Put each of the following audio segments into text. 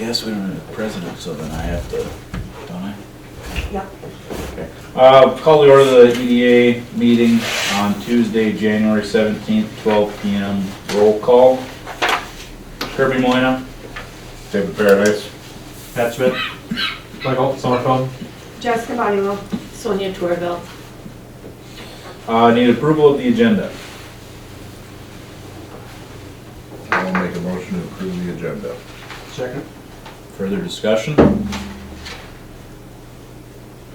guess we don't have a president, so then I have to, don't I? Yep. Okay. Call the order of the EDA meeting on Tuesday, January 17th, 12 PM. Roll call. Kirby Moyna. David Paradise. Pat Smith. Michael Sommerfeld. Jessica Bonnimal. Sonia Torville. Need approval of the agenda. I'll make a motion to approve the agenda. Second. Further discussion?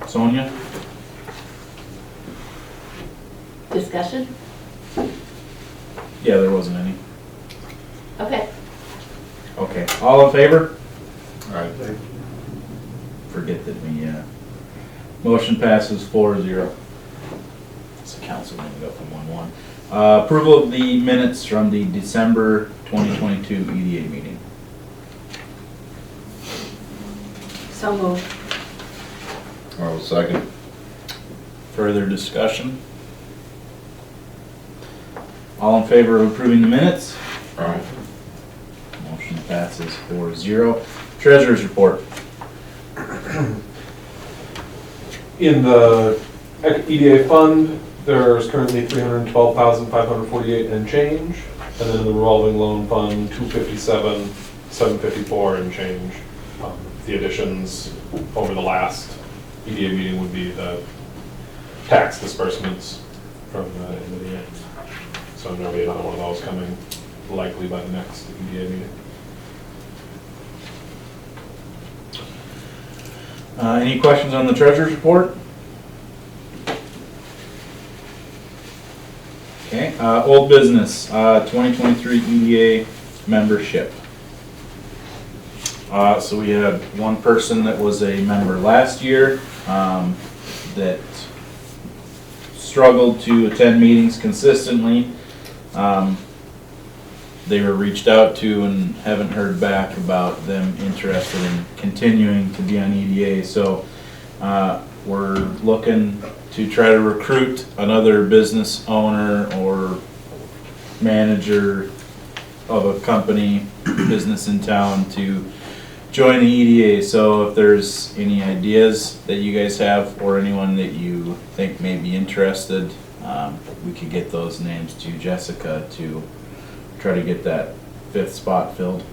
Sonia? Discussion? Yeah, there wasn't any. Okay. Okay, all in favor? Alright. Forget that we, motion passes 4-0. So council didn't go from 1-1. Approval of the minutes from the December 2022 EDA meeting. So moved. I will second. Further discussion? All in favor of approving the minutes? Alright. Motion passes 4-0. Treasurer's report. In the EDA fund, there's currently $312,548 and change. And then in the revolving loan fund, $257,754 and change. The additions over the last EDA meeting would be the tax disbursements from the end of the year. So there'll be another one of those coming likely by the next EDA meeting. Any questions on the treasurer's report? Okay, old business, 2023 EDA membership. So we had one person that was a member last year, that struggled to attend meetings consistently. They were reached out to and haven't heard back about them interested in continuing to be on EDA. So we're looking to try to recruit another business owner or manager of a company, business in town to join the EDA. So if there's any ideas that you guys have or anyone that you think may be interested, we could get those names to Jessica to try to get that 5th spot filled.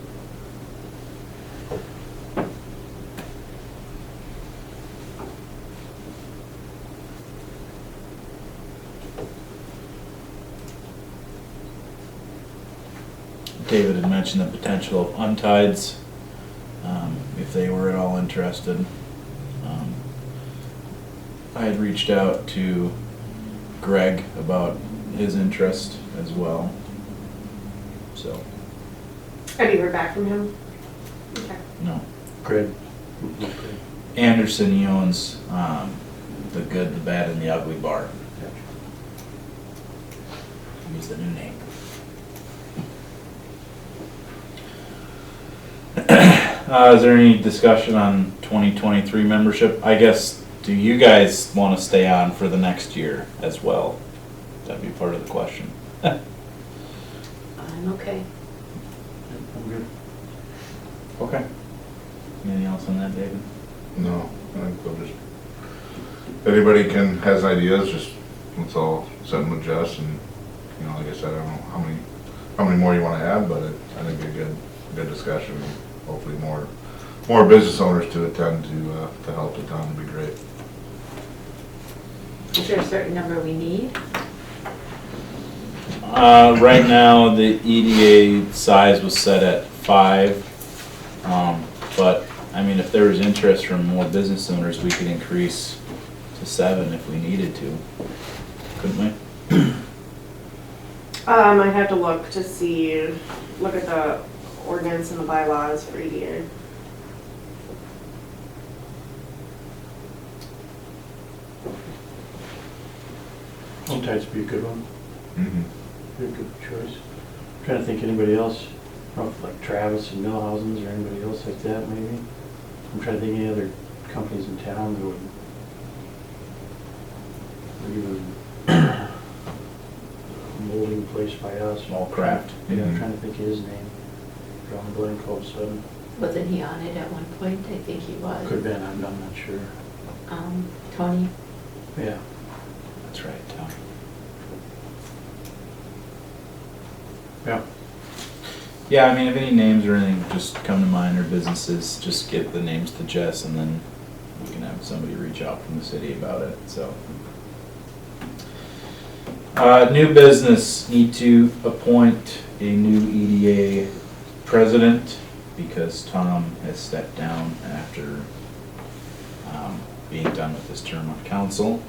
David had mentioned the potential of Untides, if they were at all interested. I had reached out to Greg about his interest as well. So, Have you heard back from him? Okay. no. Great. Anderson, he owns the Good, the Bad, and the Ugly bar. Use the new name. Is there any discussion on 2023 membership? I guess, do you guys want to stay on for the next year as well? That'd be part of the question. I'm okay. I'm good. Okay. Anything else on that, David? No, I think we'll just, if anybody has ideas, just let's all send them to Jess and, you know, like I said, I don't know how many more you want to add, but I think a good discussion. Hopefully more business owners to attend to help the town would be great. Is there a certain number we need? Right now, the EDA size was set at 5. But, I mean, if there was interest from more business owners, we could increase to 7 if we needed to. Couldn't we? I'd have to look at the ordinance and the bylaws for EDA. Untied's be a good one, Mm-hmm. be a good choice. I'm trying to think anybody else, I don't know if like Travis and Millhausen's or anybody else like that maybe. I'm trying to think any other companies in town that would, or even a molding place by us. Small craft. Yeah, I'm trying to think of his name, drawing a blank all of a sudden. Wasn't he on it at one point? I think he was. Could've been, I'm not sure. Tony? Yeah. That's right, Tom. Yeah. Yeah, I mean, if any names or anything just come to mind or businesses, just get the names to Jess and then we can have somebody reach out from the city about it, so. New business, need to appoint a new EDA president because Tom has stepped down after being done with his term on council.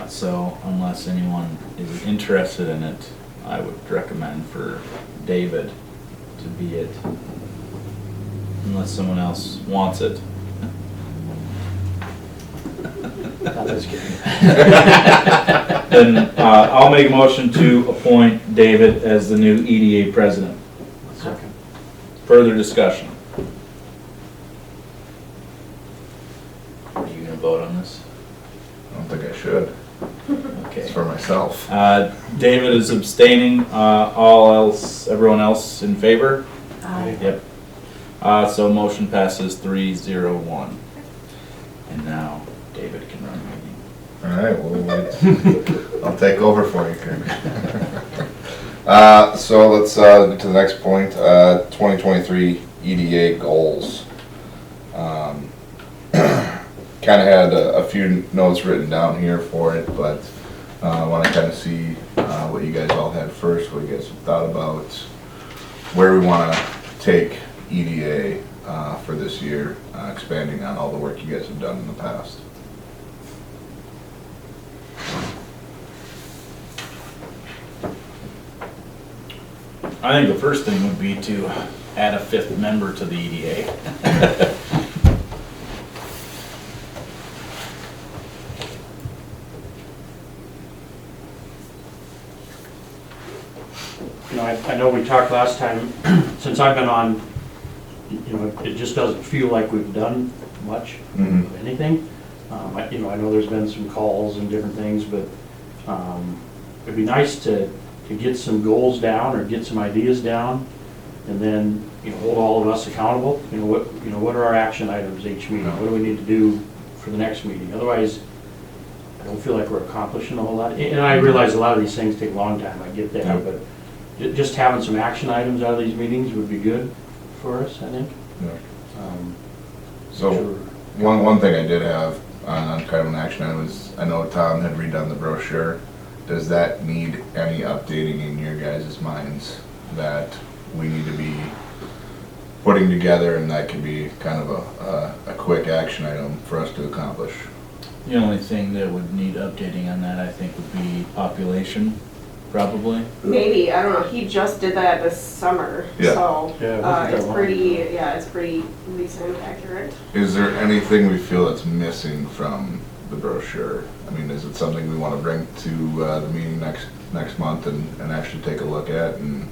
So unless anyone is interested in it, I would recommend for David to be it, unless someone else wants it. Not this kidding. Then I'll make a motion to appoint David as the new EDA president. Second. Further discussion? Are you gonna vote on this? I don't think I should. Okay. It's for myself. David is abstaining, everyone else in favor? Aye. Yep. So motion passes 3-0-1. And now David can run the meeting. All right, well, I'll take over for you, Kirk. So let's get to the next point, 2023 EDA goals. Kind of had a few notes written down here for it, but I want to kind of see what you guys all had first, what you guys have thought about, where we want to take EDA for this year, expanding on all the work you guys have done in the past. I think the first thing would be to add a 5th member to the E EDA. You know, I know we talked last time, since I've been on, you know, it just doesn't feel like we've done much of anything. You know, I know there's been some calls and different things, but it'd be nice to get some goals down or get some ideas down, and then, you know, hold all of us accountable. You know, what are our action items each meeting? What do we need to do for the next meeting? Otherwise, I don't feel like we're accomplishing a whole lot. And I realize a lot of these things take a long time, I get that, but just having some action items out of these meetings would be good for us, I think. So, Sure. one thing I did have on kind of an action item is, I know Tom had redone the brochure. Does that need any updating in your guys' minds that we need to be putting together, and that could be kind of a quick action item for us to accomplish? The only thing that would need updating on that, I think, would be population, probably. Maybe, I don't know, he just did that this summer, Yeah. so, Yeah, it wasn't that it's long pretty, yeah, it's pretty recent, accurate. Is there anything we feel that's missing from the brochure? I mean, is it something we want to bring to the meeting next month and actually take a look at and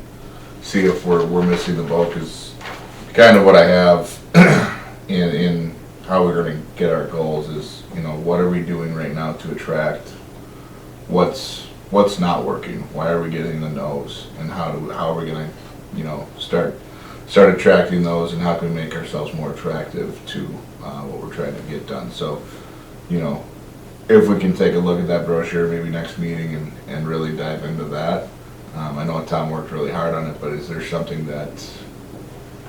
see if we're missing the boat? Because kind of what I have in how we're going to get our goals is, you know, what are we doing right now to attract? What's not working? Why are we getting the no's? And how are we going to, you know, start attracting those, and how can we make ourselves more attractive to what we're trying to get done? So, you know, if we can take a look at that brochure maybe next meeting and really dive into that. I know Tom worked really hard on it, but is there something that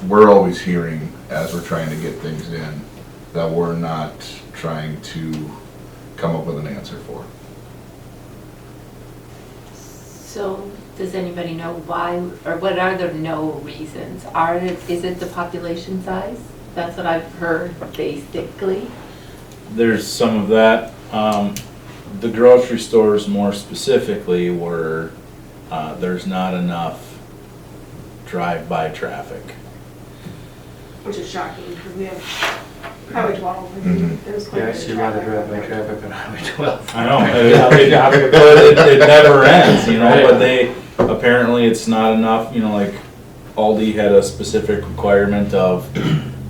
we're always hearing as we're trying to get things in that we're not trying to come up with an answer for? So, does anybody know why, or what are the no reasons? Is it the population size? That's what I've heard, basically. There's some of that. The grocery stores more specifically were, there's not enough drive-by traffic. Which is shocking, because we have Highway 12, Mhm. there's quite Yeah, a I bit of see a lot of traffic. drive-by traffic on Highway 12. I know, it never ends, you know, but they, apparently it's not enough, you know, like Aldi had a specific requirement of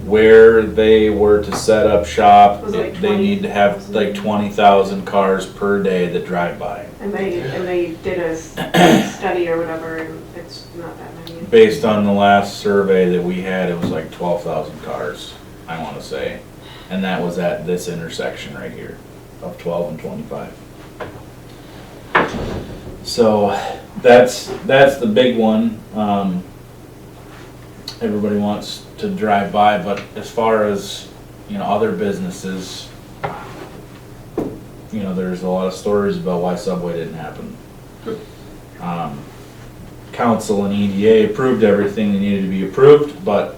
where they were to set up shop, Was it like they need to have 20,000? like 20,000 cars per day that drive by. And they did a study study or whatever, and it's not that many. Based on the last survey that we had, it was like 12,000 cars, I wanna say. And that was at this intersection right here of 12 and 25. So that's the big one. Everybody wants to drive by, but as far as, other businesses, there's a lot of stories about why Subway didn't happen. Council and EDA approved everything that needed to be approved, but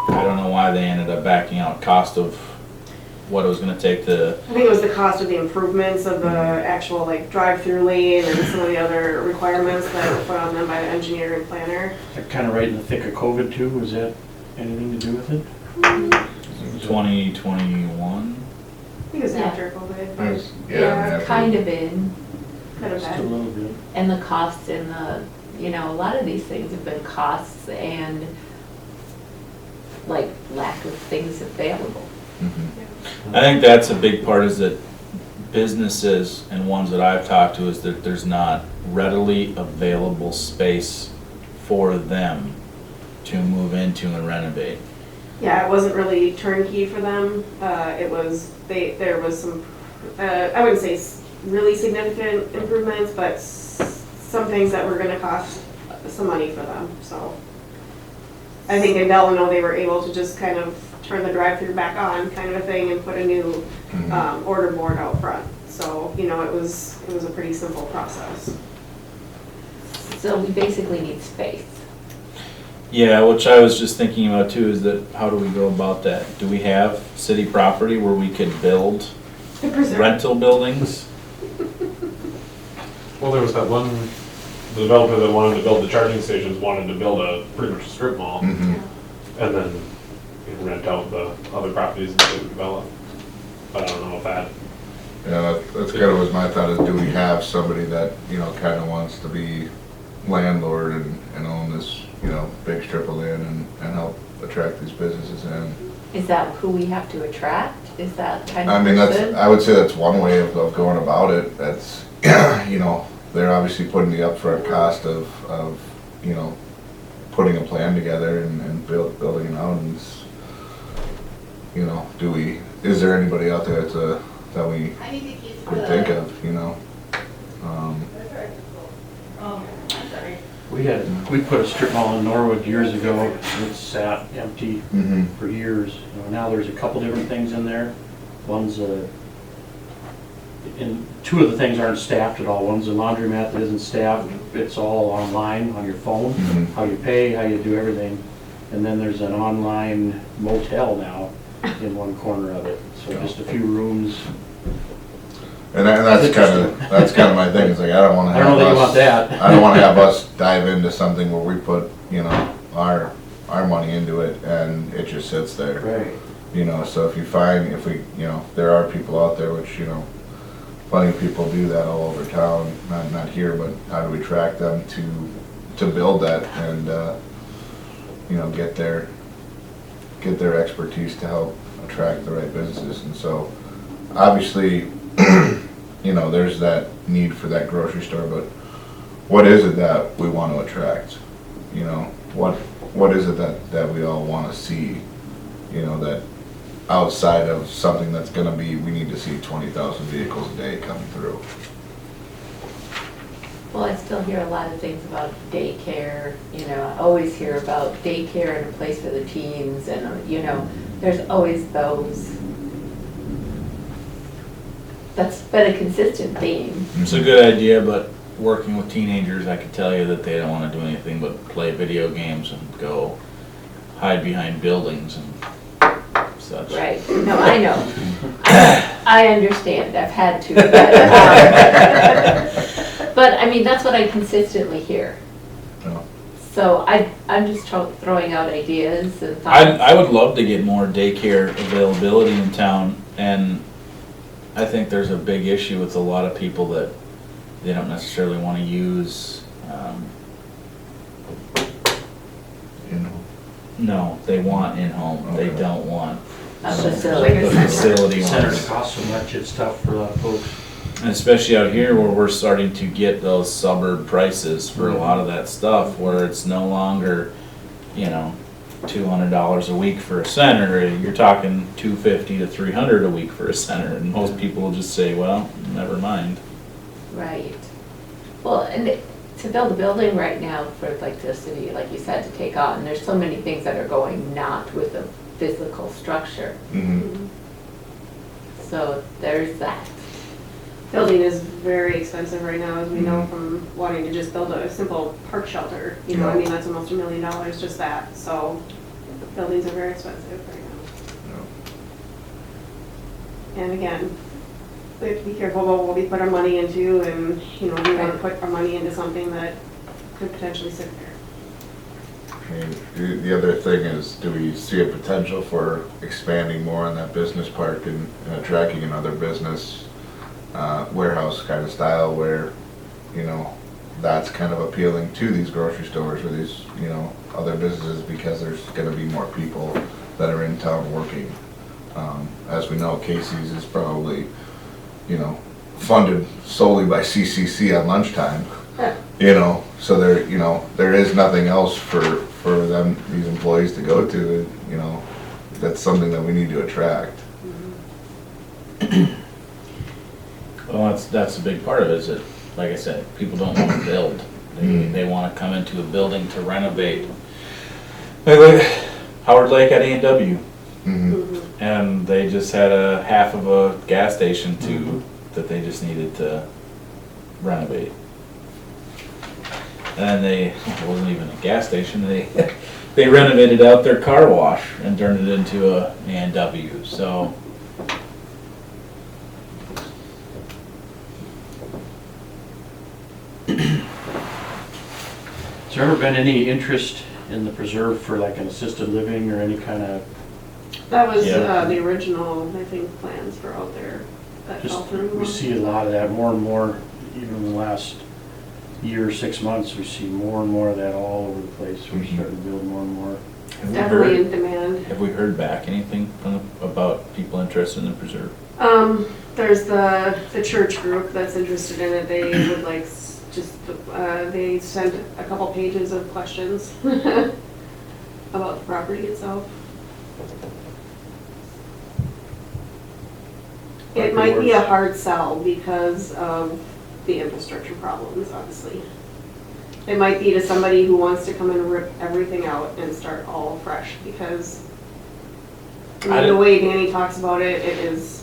I don't know why they ended up backing out cost of what it was gonna take to, I think it was the cost of the improvements of the actual like drive-through lane and some of the other requirements that were put on them by the engineer and planner. Kind of right in the thick of COVID too, was that anything to do with it? 2021. I think it was Yeah. after COVID. It was- Yeah, kind of in, Could have Just a been. little bit. and the costs and a lot of these things have been costs and like lack of things available. Mhm. I think that's a big part, is that businesses and ones that I've talked to, is that there's not readily available space for them to move into and renovate. Yeah, it wasn't really turnkey for them. There was some, I wouldn't say really significant improvements, but some things that were gonna cost some money for them, so. I think in Delano, they were able to just kind of turn the drive-through back on, kind of a thing, and put a new, order board out front. So, it was a pretty simple process. So we basically need space. Yeah, which I was just thinking about too, is that how do we go about that? Do we have city property where we could build rental buildings? Well, there was that one, the developer that wanted to build the charging stations wanted to build a pretty much a strip mall, Mhm. and then rent out the other properties that they would develop. But I don't know if that, Yeah, that's kind of was my thought, is do we have somebody that, kind of wants to be landlord and own this, big strip of land and help attract these businesses in? Is that who we have to attract? Is that kind I of mean, person? I would say that's one way of going about it. That's, they're obviously putting the upfront cost of, putting a plan together and building it out, and it's, is there anybody out there that we could think of, We put a strip mall in Norwood years ago, and it sat empty Mhm. for years. Now there's a couple different things in there. One's and two of the things aren't staffed at all. One's a laundromat that isn't staffed. It's all online on your phone, Mhm. how you pay, how you do everything. And then there's an online motel now in one corner of it. So just a few rooms. And that's kind of my thing, is like, I don't wanna I have don't know that you want us, that. I don't wanna have us dive into something where we put, our money into it and it just sits there. Right. So if we, there are people out there, which, plenty of people do that all over town, not here, but how do we track them to build that and, get their expertise to help attract the right businesses. And so, obviously, there's that need for that grocery store, but what is it that we want to attract? What is it that we all want to see? That outside of something that's gonna be, we need to see 20,000 vehicles a day coming through. Well, I still hear a lot of things about daycare, I always hear about daycare and a place for the teens and, there's always those. That's been a consistent theme. It's a good idea, but working with teenagers, I can tell you that they don't wanna do anything but play video games and go hide behind buildings and such. Right, no, I know. I understand, I've had to, but I mean, that's what I consistently hear. Yeah. So I'm just throwing out ideas and thoughts. I would love to get more daycare availability in town, and I think there's a big issue with a lot of people that they don't necessarily want to use, no, they want in-home, they Okay. don't want A the facility. facility Centers ones. cost so much, it's tough for a lot of folks. And especially out here where we're starting to get those suburb prices for a lot of that stuff, where it's no longer, $200 a week for a center, you're talking $250 to $300 a week for a center, and most people will just say, well, never mind. Right. Well, and to build a building right now for like the city, like you said, to take on, there's so many things that are going not with the physical structure. Mhm. So there's that. Building is very expensive right now, as we know Mhm. from wanting to just build a simple park shelter. I Yeah. mean, that's almost $1 million, just that, so buildings are very expensive right now. And again, we have to be careful about what we put our money into, and, we want to put our money into something that could potentially sit there. I mean, the other thing is, do we see a potential for expanding more on that business park and attracting another business, warehouse kind of style where, that's kind of appealing to these grocery stores or these, other businesses, because there's gonna be more people that are in town working. As we know, Casey's is probably, funded solely by CCC on lunchtime. So there is nothing else for them, these employees to go to, that's something that we need to attract. Well, that's a big part of it, is that, like I said, people don't want to build. They want to come into a building to renovate. Like Howard Lake at A&W, Mhm. and they just had a half of a gas station that they just needed to renovate. And it wasn't even a gas station, they renovated out their car wash and turned it into a A&W, so. Has there ever been any interest in the preserve for like an assisted living or any kind of, That was Yeah. the original, I think, plans for out there that fell just, through. we see a lot of that more and more, even in the last year, 6 months, we see more and more of that all over the place. We're Mhm. starting to build more and more. Have we Definitely heard, in demand. have we heard back anything about people interested in the preserve? There's the church group that's interested in it. They would like they sent a couple pages of questions about the property itself. It might be a hard sell because of the infrastructure problems, obviously. It might be to somebody who wants to come and rip everything out and start all fresh, because the way Danny talks about it, it is,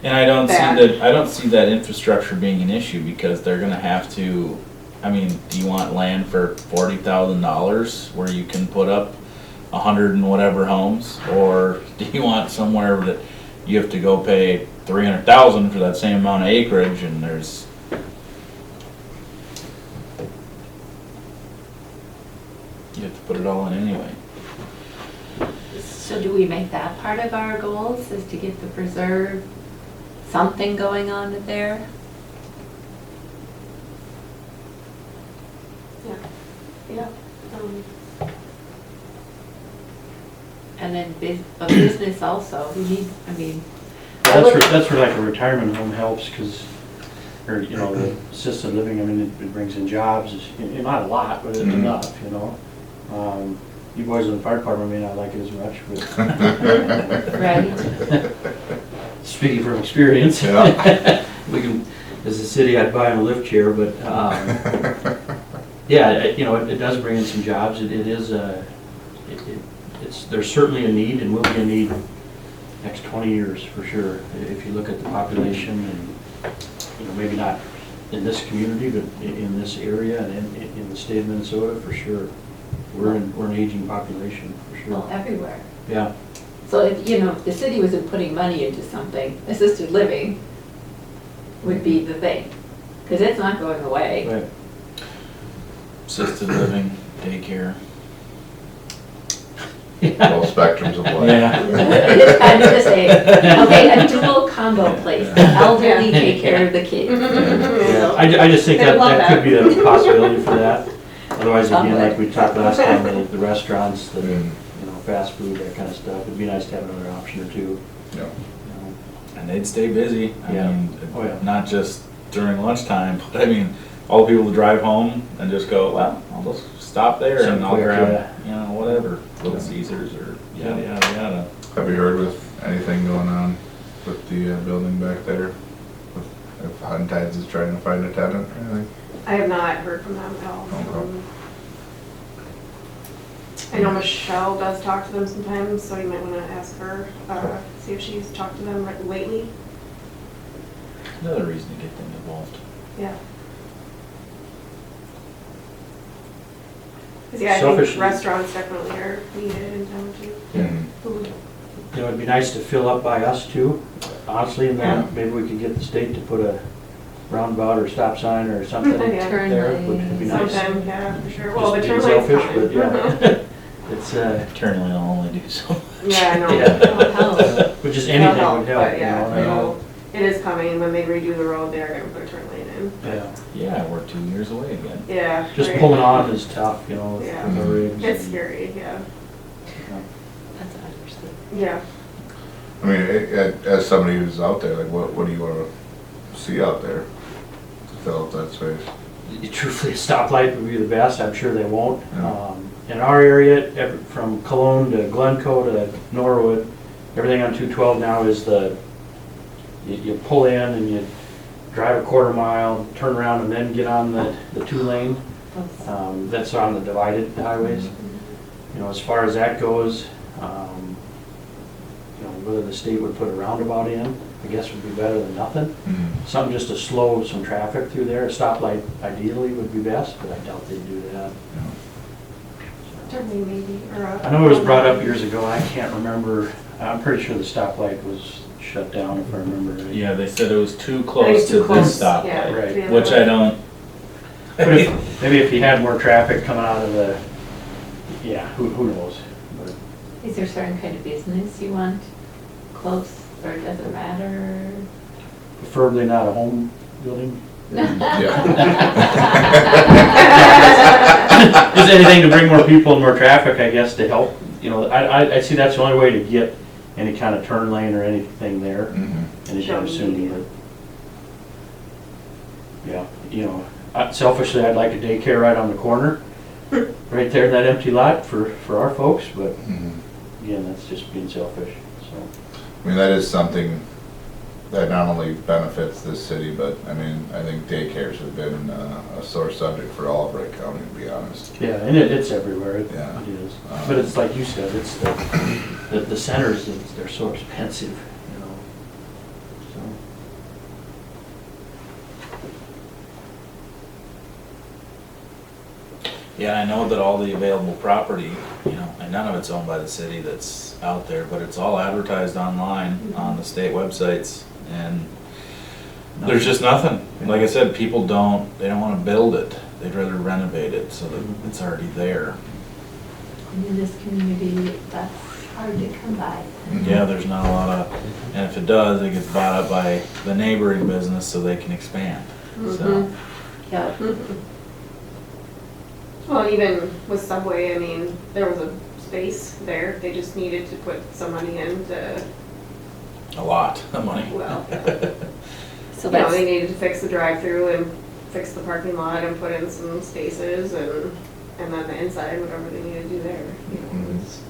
And I don't Bad. I don't see that infrastructure being an issue, because they're gonna have to, do you want land for $40,000 where you can put up 100 and whatever homes? Or do you want somewhere that you have to go pay $300,000 for that same amount of acreage, and you have to put it all in anyway. So do we make that part of our goals, is to get the preserve, something going on there? yeah. And then a business also, we need, That's where like a retirement home helps, because, or, the assisted living, it brings in jobs, not a lot, but it's Mhm. enough, You boys in the fire department may not like it as much, but right? speaking from experience. Yeah. We can, as a city, I'd buy them a lift chair, but, yeah, it does bring in some jobs. It is, there's certainly a need, and will be a need next 20 years for sure. If you look at the population and, maybe not in this community, but in this area and in the state of Minnesota, for sure. We're an aging population, for Well, sure. everywhere. Yeah. So if the city wasn't putting money into something, assisted living would be the thing, because it's not going away. Right. Assisted living, daycare. All spectrums of life. Yeah. It's kind of the same. Okay, a dual combo place, the elderly take care of the kids. Yeah, I just think They that love could be a possibility for that. Otherwise, again, Somewhere. like we talked last time, the restaurants, the, Mm. fast food, that kind of stuff. It'd be nice to have another option or two. Yeah. you know. And they'd stay busy. Yeah. Oh, yeah. Not just during lunchtime, but I mean, all the people who drive home and just go, well, I'll just stop there and I'll Something quick, grab, you know, whatever, Little Caesars or yada, yada, yada. Have you heard with anything going on with the building back there? If High Tides is trying to find a tenant or anything? I have not heard from them at all. Okay. I know Michelle does talk to them sometimes, so you might want to ask her, see if she's talked to them lately. Another reason to get them involved. Yeah. 'Cause yeah, I Selfishly- think restaurants definitely are needed in town too. Mhm. Food. You know, it'd be nice to fill up by us too, honestly, and Yeah. then maybe we could get the state to put a roundabout or stop sign or something Yeah. Turn there, lanes. which would be nice. Sometime, yeah, for sure. Well, the Just turn being lane's selfish, but coming. yeah. It's, Turn lane will only do so. Yeah, I know. Yeah. That'll help. but just That'll anything help, would help, but you yeah, know, and I know. It is coming. When they redo the road, they are gonna put a turn lane in. Yeah, Yeah, we're 2 years away again. Yeah. just right. pulling on is tough, you know, with Yeah. the rigs. It's and- scary, yeah. That's understood. Yeah. I mean, as somebody who's out there, like, what do you wanna see out there to fill up that space? Truthfully, a stoplight would be the best, I'm sure they won't. Yeah. In our area, from Cologne to Glencoe to Norwood, everything on 212 now is you pull in and you drive a quarter mile, turn around and then get on the 2-lane. That's on the divided highways. You know, as far as that goes, you know, whether the state would put a roundabout in, I guess would be better than nothing. Something just to slow some traffic through there. A stoplight ideally would be best, but I doubt they'd do that. Turn lane maybe, or a. I know it was brought up years ago, and I can't remember, I'm pretty sure the stoplight was shut down, if I remember right. Yeah, they said it was too I think close it's too to close, this stoplight, yeah, Right. to the other which one. I don't. But maybe if you had more traffic coming out of the, yeah, who knows? But Is there a certain kind of business you want close, or does it matter? preferably not a home building. Is anything to bring more people and more traffic, I guess, to help, you know, I see that's the only way to get any kind of turn lane or anything there, anytime soon, but. Yeah, you know, selfishly, I'd like a daycare right on the corner, right there in that empty lot for our folks, but again, that's just being selfish, so. I mean, that is something that not only benefits this city, but, I mean, I think daycares have been a sore subject for all of Wright County, to be honest. Yeah, and it's everywhere, it Yeah. is. But it's like you said, it's the centers, they're so expensive, you know, so. Yeah, I know that all the available property, you know, and none of it's owned by the city that's out there, but it's all advertised online on the state websites, and there's just nothing. Like I said, people they don't wanna build it, they'd rather renovate it so that it's already there. In this community, that's hard to come by. Yeah, there's not a lot of, and if it does, it gets bought up by the neighboring business so they can expand, so. Yeah. Well, even with Subway, I mean, there was a space there. They just needed to put some money in to, A lot of money. well, So you know, that's, they needed to fix the drive-through and fix the parking lot and put in some spaces and then the inside, whatever they needed to do there, you know, it was,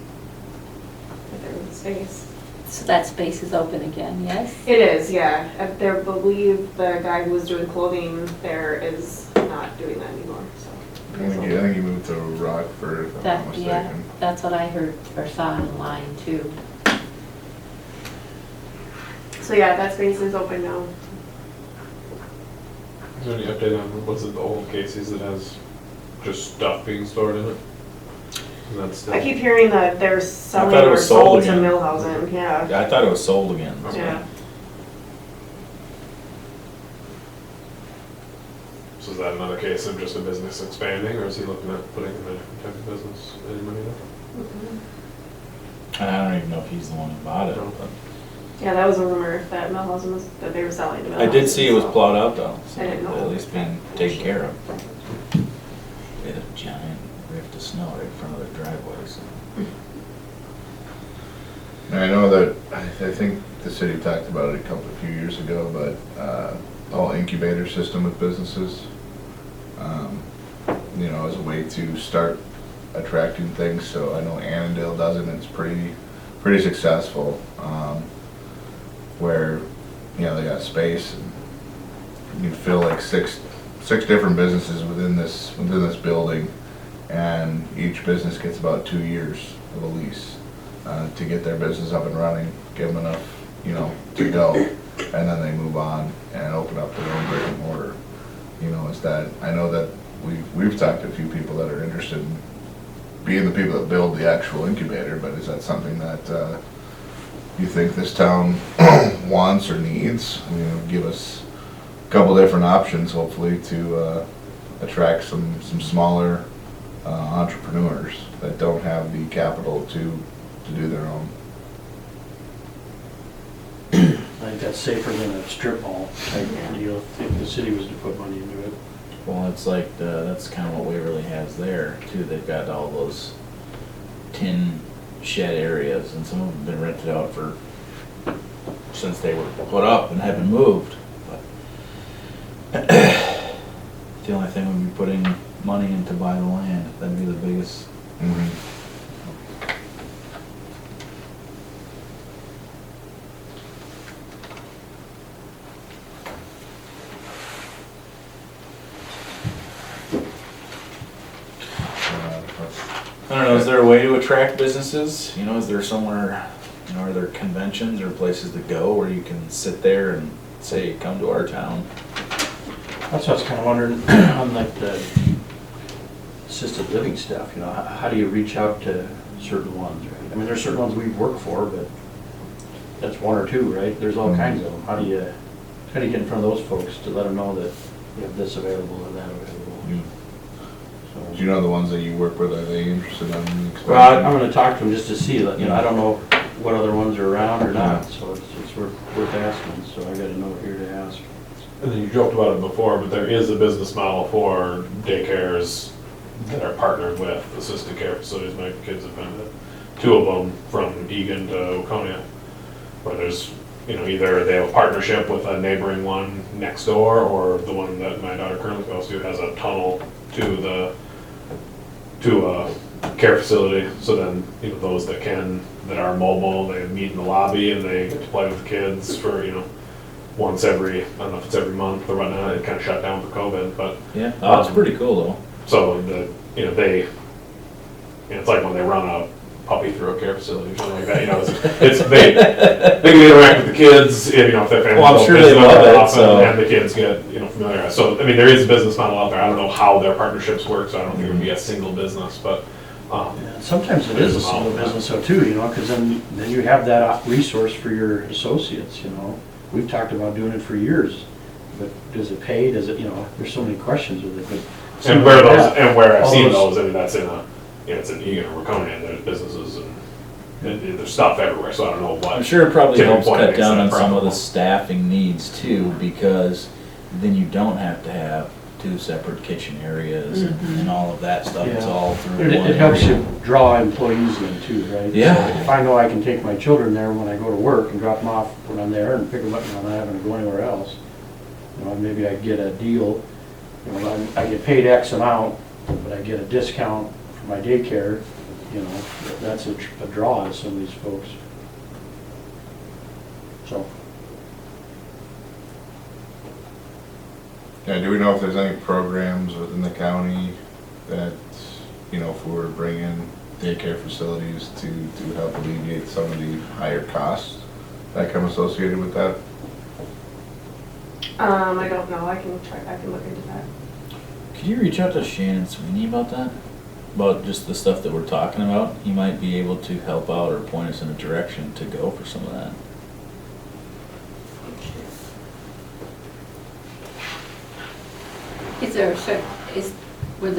but there was a space. so that space is open again, yes? It is, yeah. I believe the guy who was doing clothing there is not doing that anymore, so. I think he moved to Rockford, if I'm not That, yeah, mistaken. that's what I heard or saw online too. So yeah, that space is open now. Is there any update on, was it the old Casey's that has just stuff being stored in it? And that's still. I keep hearing that they're selling thought it or was sold sold to again. Millhausen, yeah. I thought it was sold again. so. Yeah. So is that another case of just a business expanding, or is he looking at putting in a different type of business, any money there? And I don't even know if he's the one who bought it, but. Yeah, that was a rumor that Millhausen was, that they were selling to Millhausen. I did see it was so- plowed out though, so I didn't know. at least being taken care of. They had a giant rift of snow right in front of their driveway, so. And I know that, I think the city talked about it a few years ago, but whole incubator system with businesses. You know, as a way to start attracting things. So I know Annandale does it, and it's pretty successful. Where, you know, they got space, and you can fill like six different businesses within this building, and each business gets about 2 years of a lease to get their business up and running, give them enough, you know, to go, and then they move on and open up their own brick and mortar. You know, it's that, I know that we've talked to a few people that are interested in being the people that build the actual incubator, but is that something that you think this town wants or needs? You know, give us a couple different options, hopefully, to attract some smaller entrepreneurs that don't have the capital to do their own. I think that's safer than a strip mall type deal, if the city was to put money into it. Well, it's like, that's kind of what Waverly has there too. They've got all those tin shed areas, and some of them have been rented out since they were put up and haven't moved. But the only thing would be putting money in to buy the land. That'd be the biggest. I don't know, is there a way to attract businesses? You know, is there somewhere, you know, are there conventions or places to go where you can sit there and say, come to our town? That's what I was kind of wondering, on like the assisted living stuff, you know, how do you reach out to certain ones, right? I mean, there's certain ones we work for, but that's one or two, right? There's all kinds of them. How do you get in front of those folks to let them know that you have this available and that available? Do you know the ones that you work with, are they interested in expansion? Well, I'm gonna talk to them just to see, you know, I don't know what other ones are around or not, so it's worth asking, so I gotta know here to ask. And then you joked about it before, but there is a business model for daycares that are partnered with assisted care facilities. My kids have been to 2 of them from Egan to Waconia, where there's, you know, either they have a partnership with a neighboring one next door, or the one that my daughter currently goes to has a tunnel to a care facility. So then, you know, those that are mobile, they meet in the lobby and they get to play with the kids for, you know, once every, I don't know if it's every month or whatnot. It kind of shut down for COVID, but Yeah, oh, it's pretty cool though. so you know, it's like when they run a puppy through a care facility or something like that. You know, they can interact with the kids, you know, if their families. Well, I'm sure they love it, often, so. and the kids get, you know, familiarized. So I mean, there is a business model out there. I don't know how their partnerships work, so I don't think it would be a single business, but. Yeah, sometimes it is a single business though too, you know, because then you have that resource for your associates, you know. We've talked about doing it for years, but does it pay, does it, you know, there's so many questions with it, but. And where I've all seen those- those, I mean, that's in it's in Egan or Waconia, and there's businesses and there's stuff everywhere, so I don't know what. I'm sure it probably tipping helps point cut makes down that on some of the profitable. staffing needs too, because then you don't have to have 2 separate kitchen areas and all of that stuff. It's Yeah. all through It one it helps area. you draw employees in too, right? Yeah. So if I know I can take my children there when I go to work and drop them off when I'm there and pick them up when I'm not having to go anywhere else, you know, maybe I get a deal, you know, I get paid X amount, but I get a discount for my daycare, you know, that's a draw to some of these folks. So, Yeah, do we know if there's any programs within the county that, you know, if we were to bring in daycare facilities to help alleviate some of the higher costs that come associated with that? I don't know, I can look into that. Could you reach out to Shannon Sweeney about that? About just the stuff that we're talking about? He might be able to help out or point us in a direction to go for some of that. Is there, was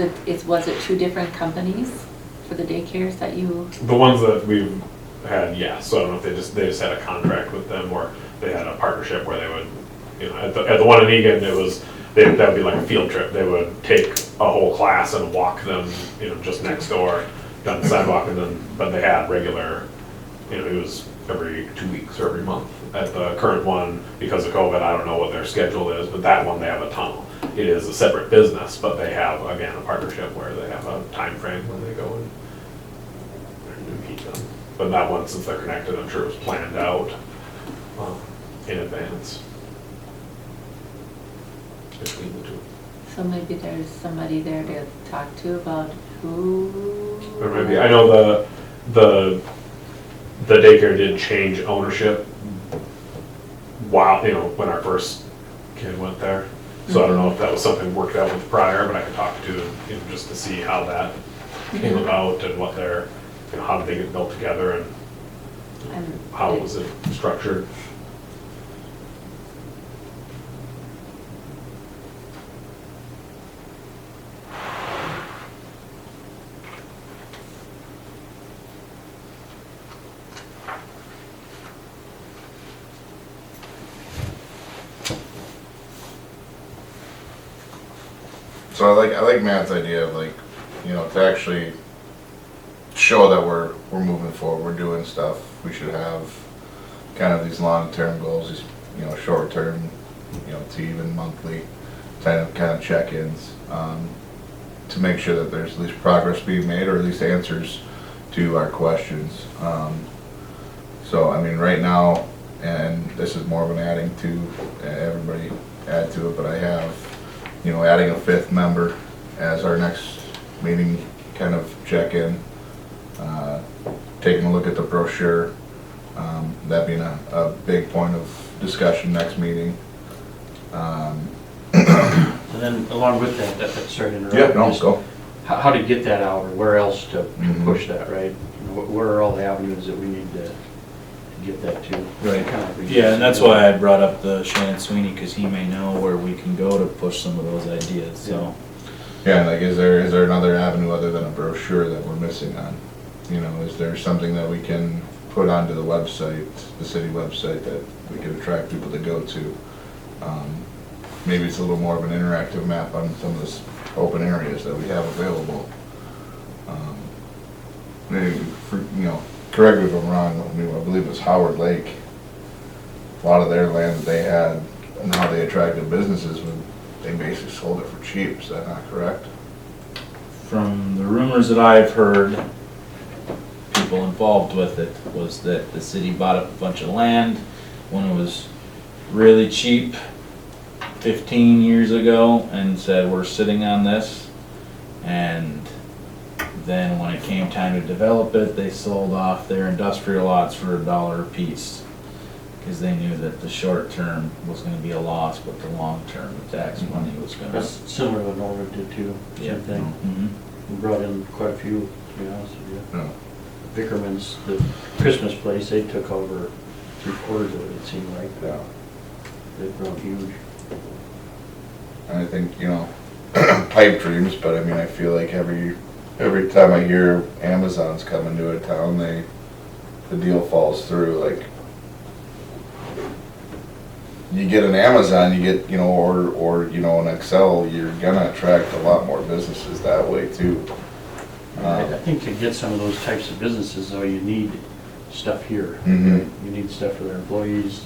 it 2 different companies for the daycares that you? The ones that we've had, yes. So I don't know if they just had a contract with them, or they had a partnership where they would, you know, at the one in Egan, that would be like a field trip. They would take a whole class and walk them, you know, just next door down the sidewalk, and then, but they had regular, you know, it was every 2 weeks or every month at the current one, because of COVID, I don't know what their schedule is, but that one, they have a tunnel. It is a separate business, but they have, again, a partnership where they have a time frame when they go and meet them. But that one, since they're connected, I'm sure it was planned out in advance between the two. So maybe there's somebody there to talk to about who. Or maybe, I know the daycare did change ownership while, when our first kid went there. So I don't know if that was something worked out with prior, but I could talk to, just to see how that came about and what their, how did they get built together and how was it structured. So I like Matt's idea of like, to actually show that we're moving forward, we're doing stuff. We should have kind of these long-term goals, these, short-term, to even monthly kind of check-ins, to make sure that there's at least progress being made, or at least answers to our questions. So, I mean, right now, and this is more of an adding to, everybody add to it, but I have, adding a 5th member as our next meeting kind of check-in, taking a look at the brochure, that being a big point of discussion next meeting. And then along with that, sorry to interrupt. Yeah, no, just go. How to get that out, or where else to Mhm. push that, right? Where are all the avenues that we need to get that to? Right. Kind of reduce Yeah, and that's it. why I brought up the Shannon Sweeney, because he may know where we can go to push some of those ideas, so. Yeah, like is there another avenue other than a brochure that we're missing on? Is there something that we can put onto the website, the city website, that we can attract people to go to? Maybe it's a little more of an interactive map on some of the open areas that we have available. Maybe, correct me if I'm wrong, I believe it was Howard Lake. A lot of their land that they had and how they attracted businesses, they basically sold it for cheap, is that not correct? From the rumors that I've heard, people involved with it, was that the city bought up a bunch of land when it was really cheap 15 years ago and said, we're sitting on this. And then when it came time to develop it, they sold off their industrial lots for $1 a piece, because they knew that the short term was gonna be a loss, but the long term, the tax money was gonna. That's similar to what Norwood did too, Yeah. same thing. Mhm. We brought in quite a few, to be honest with you. No. Vickerman's, the Christmas place, they took over 3/4 of it, it seemed like. Yeah. They've grown huge. And I think, pipe dreams, but I mean, I feel like every time I hear Amazon's coming to a town, the deal falls through. Like, you get an Amazon, you get, or an Excel, you're gonna attract a lot more businesses that way too. I think to get some of those types of businesses, though, you need stuff here. Mhm. You need stuff for their employees,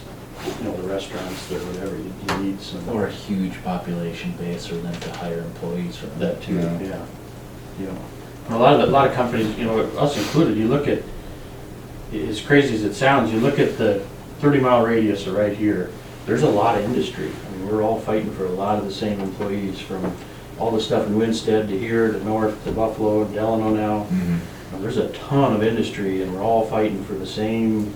the restaurants, or whatever, you need some. Or a huge population base for them to hire employees from. That too, Yeah. yeah. And a lot of companies, us included, you look at, as crazy as it sounds, you look at the 30-mile radius of right here, there's a lot of industry. I mean, we're all fighting for a lot of the same employees, from all the stuff in Winstead to here, to north, to Buffalo, Delano now. Mhm. There's a ton of industry, and we're all fighting for the same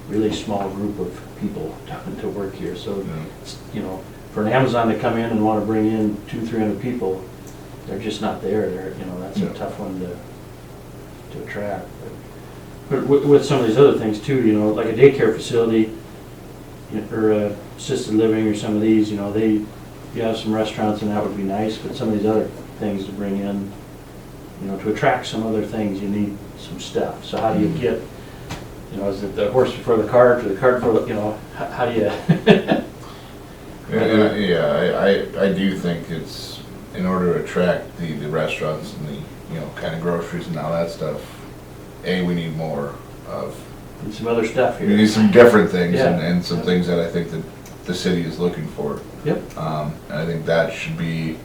really small group of people to work here. So, for an Amazon to come in and want to bring in 200-300 people, they're just not there. That's Yeah. a tough one to attract. But with some of these other things too, like a daycare facility, or a assisted living, or some of these, you have some restaurants and that would be nice, but some of these other things to bring in, to attract some other things, you need some stuff. So how do you get, is it the horse before the cart, or the cart before the, how do you? I do think it's, in order to attract the restaurants and the, kind of groceries and all that stuff, we need more of and some other stuff We here. need some different things Yeah. and some things that I think that the city is looking for. Yep. And I think that should be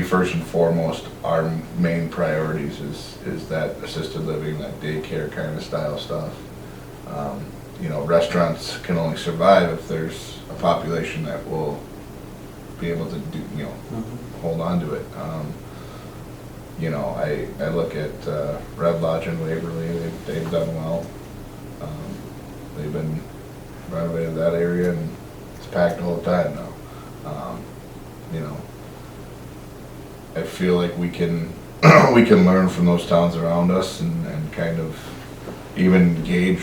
first and foremost our main priorities is that assisted living, that daycare kind of style stuff. You know, restaurants can only survive if there's a population that will be able to do, you know, Mhm. hold on to it. You know, I look at Red Lodge in Waverly, they've done well. They've been renovating that area and it's packed all the time now. You know, I feel like we can we can learn from those towns around us and kind of even gauge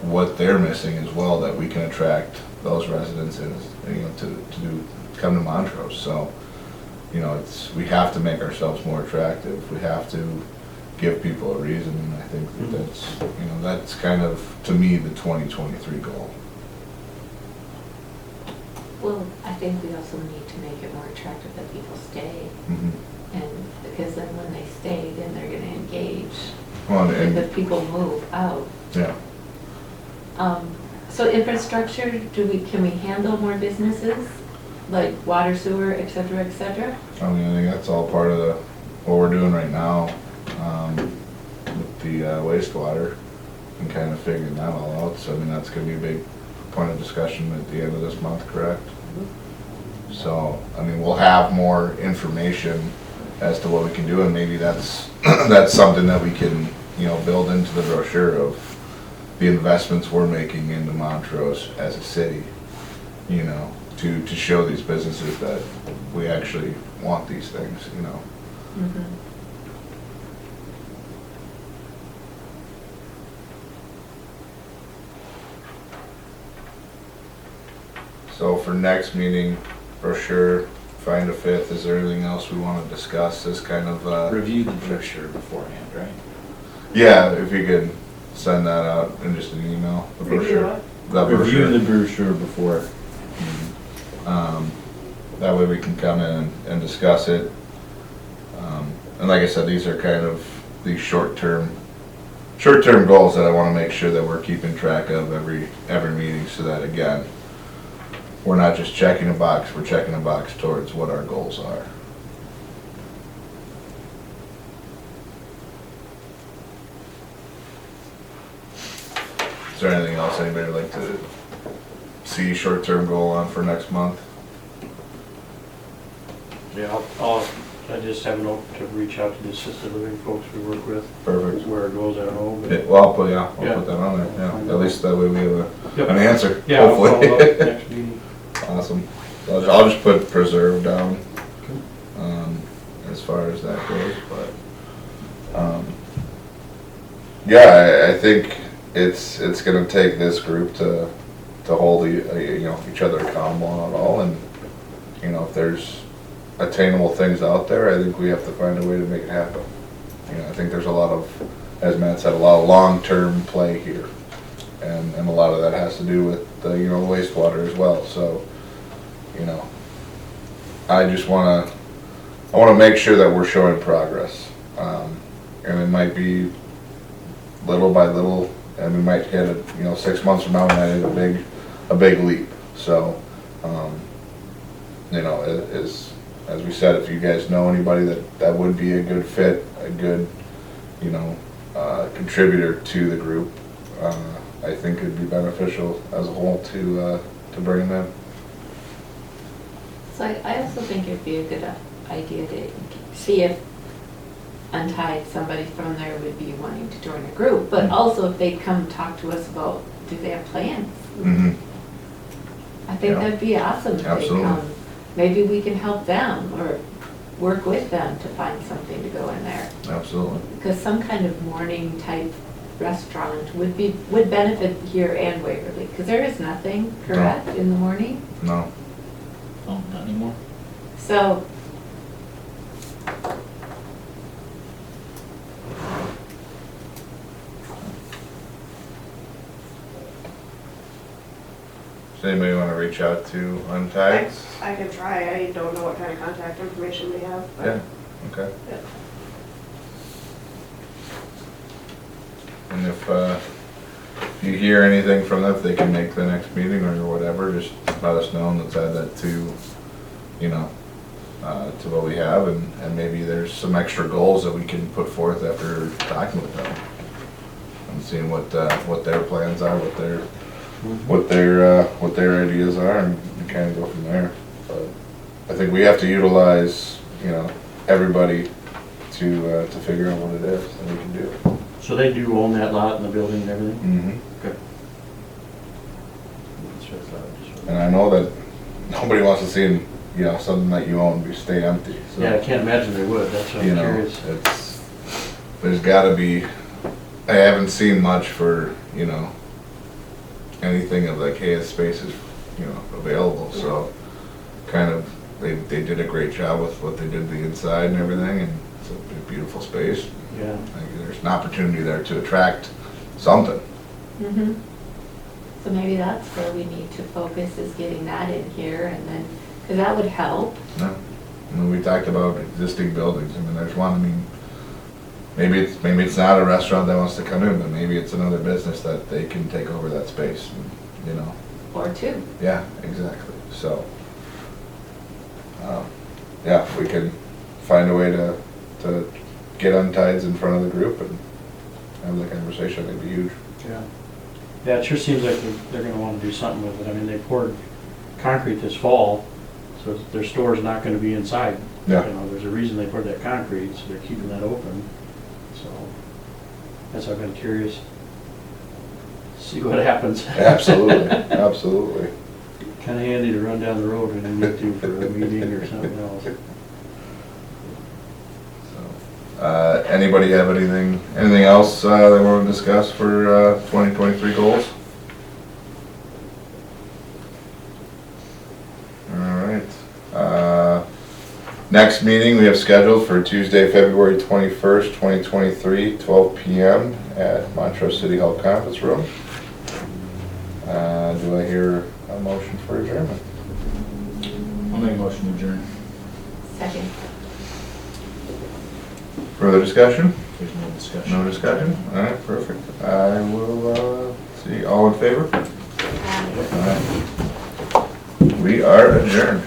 what they're missing as well, that we can attract those residents in, you know, to come to Montrose. So, you know, we have to make ourselves more attractive. We have to give people a reason, and I think that's kind of, to me, the 2023 goal. Well, I think we also need to make it more attractive that people stay, Mhm. and because then when they stay, then they're gonna engage. Well, If and, the people move out. yeah, So infrastructure, can we handle more businesses, like water, sewer, et cetera, et cetera? I mean, I think that's all part of what we're doing right now, with the wastewater and kind of figuring that all out. So, I mean, that's gonna be a big point of discussion at the end of this month, correct? So, I mean, we'll have more information as to what we can do, and maybe that's, that's something that we can, you know, build into the brochure of the investments we're making into Montrose as a city, you know, to show these businesses that we actually want these things, you know. Mhm. So for next meeting, brochure, find a fifth, is there anything else we want to discuss, this kind of, Review the brochure beforehand, right? yeah, if you could send that out in just an email, the Review brochure. what? That Review the brochure. brochure before. That way we can come in and discuss it. And like I said, these are kind of these short-term goals that I want to make sure that we're keeping track of every meeting, so that, again, we're not just checking a box, we're checking a box towards what our goals are. Is there anything else anybody would like to see short-term goal on for next month? Yeah, I just have a note to reach out to the assisted living folks we work with. Perfect. Where it goes, I don't know, but. Well, I'll put Yeah. that on there, yeah, at least that way we have Yep. an answer, Yeah, I'll follow up hopefully. next meeting. Awesome. I'll just put preserve down, as far as that goes, but, yeah, I think it's gonna take this group to hold each other accountable on it all, and, you know, if there's attainable things out there, I think we have to find a way to make it happen. You know, I think there's a lot of, as Matt said, a lot of long-term play here, and a lot of that has to do with the, you know, wastewater as well, so, you know, I wanna make sure that we're showing progress, and it might be little by little, and we might hit it, you know, 6 months from now, we might hit a big leap, so, you know, as we said, if you guys know anybody that would be a good fit, a good, you know, contributor to the group, I think it'd be beneficial as a whole to bring them in. So I also think it'd be a good idea to see if Untied, somebody from there would be wanting to join a group, but also if they'd come talk to us about, do they have plans? Mm-hmm. I think Yeah. that'd be awesome if they Absolutely. come. Maybe we can help them or work with them to find something to go in there. Absolutely. Because some kind of morning type restaurant would benefit here and Waverly, because there is nothing, correct, in the morning? No. Oh, not anymore. So, Does anybody want to reach out to Untied? I can try, I don't know what kind of contact information they have. but- Yeah, okay. Yeah. And if you hear anything from them, if they can make the next meeting or whatever, just let us know and let's add that to, you know, to what we have, and maybe there's some extra goals that we can put forth after talking with them. And seeing what their plans are, what their ideas are, and kind of go from there. But I think we have to utilize, you know, everybody to figure out what it is that we can do. So they do own that lot and the building and everything? Mm-hmm. Okay. That's what I thought. And I know that nobody wants to see, you know, something that you own stay empty. So, Yeah, I can't imagine they would, that's what you I'm know, curious. there's gotta be, I haven't seen much for, you know, anything of like, hey, this space is, you know, available, so kind of, they did a great job with what they did the inside and everything, and it's a beautiful space. Yeah. I think there's an opportunity there to attract something. Mm-hmm. So maybe that's where we need to focus, is getting that in here, and then, because that would help. No. I mean, we talked about existing buildings. I mean, there's one, I mean, maybe it's not a restaurant that wants to come in, but maybe it's another business that they can take over that space, you know? Or two. Yeah, exactly. So, yeah, if we can find a way to get untieds in front of the group and have that conversation, I think it'd be huge. Yeah. Yeah, it sure seems like they're gonna wanna do something with it. I mean, they poured concrete this fall, so their store's not gonna be inside. Yeah. You know, there's a reason they poured that concrete, so they're keeping that open. So, that's why I've been curious. See what happens. Absolutely, absolutely. Kinda handy to run down the road when you need to for a meeting or something else. So, anybody have anything else they want to discuss for 2023 goals? All right. Next meeting we have scheduled for Tuesday, February 21st, 2023, 12 p.m. at Montrose City Hall Conference Room. Do I hear a motion for adjournment? I'll make a motion to adjourn. Second. Further discussion? There's no discussion. No discussion? All right, perfect. I will see. All in favor? Um, All right. We are adjourned.